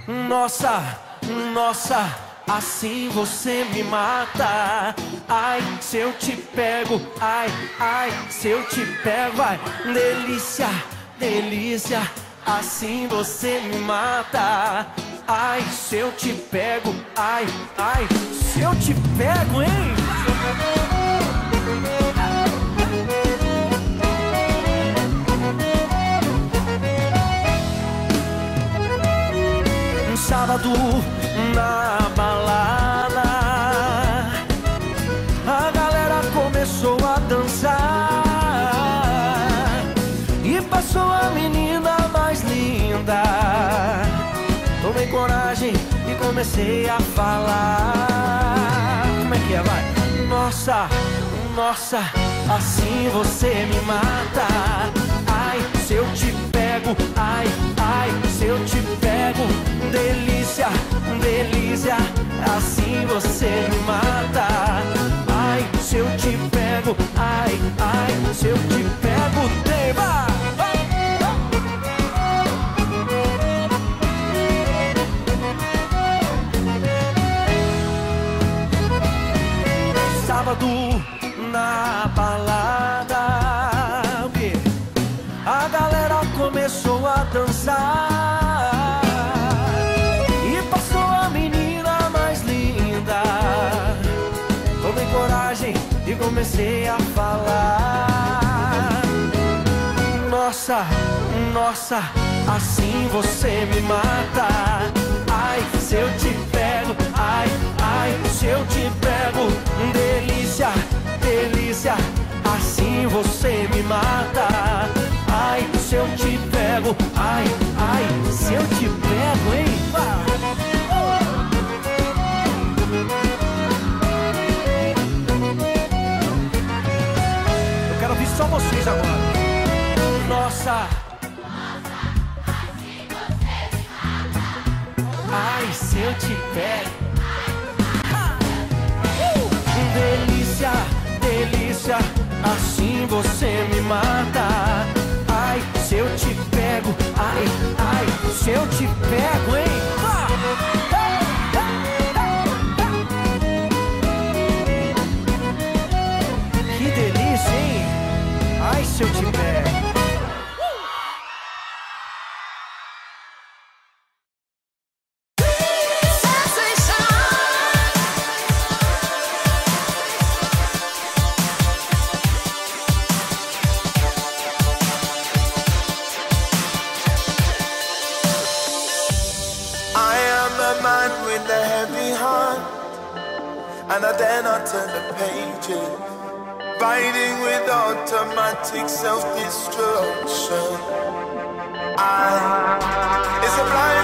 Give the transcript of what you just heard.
Nossa, nossa, assim você me mata. Ai, se eu te pego, ai, ai, se eu te pego, ai, delícia, delícia, assim você me mata. Ai, se eu te pego, ai, ai, se eu te pego, hein? Um sábado na balada, a galera começou a dançar e passou a menina mais linda. Tomei coragem e comecei a falar. Como é que é, vai? Nossa, nossa, assim você me mata. Ai, se eu te pego, ai, ai, se eu te pego, delícia, delícia, assim você me mata. Ai, se eu te pego, ai, ai, se eu te pego, tema. Sábado na balada, a galera começou a dançar e passou a menina mais linda. Tomei coragem e comecei a falar. Nossa, nossa, assim você me mata. Ai, se eu te pego, ai, ai, se eu te pego, delícia, delícia, assim você me mata. Ai, se eu te pego, ai, ai, se eu te pego, hein? Eu quero ouvir só vocês agora. Nossa, ai, se eu te pego, delícia, delícia, assim você me mata. Ai, se eu te pego, ai, ai, se eu te pego, hein? Que delícia, hein? Ai, se eu te pego. With a heavy heart, and I dare not turn the pages, fighting with automatic self-destruction. It's a blind